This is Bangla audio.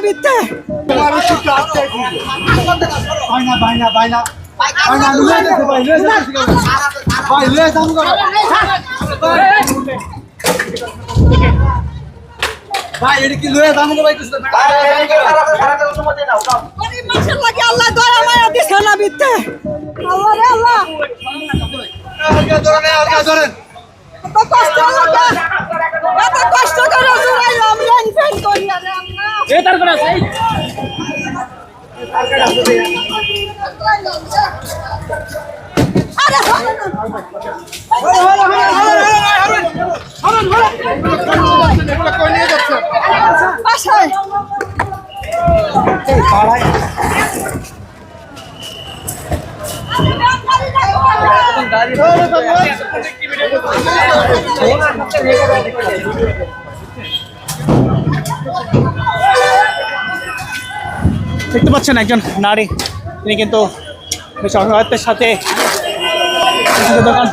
বিতে ভাই এটা কি লয়ে দাম ভাই কিছু গরিব মানুষের লাগি আল্লাহ দয়া মায়া দিছে না বিতে আল্লাহ রে আল্লাহ ধরেন এত কষ্ট লাগে এত কষ্ট করে জুড়াইলো আমি ইনফেন করি আরে আল্লাহ এ তার করে আছে আরে বাসায় দেখতে পাচ্ছেন একজন নারী তিনি কিন্তু বেশ অসহায়ত্বের সাথে দোকান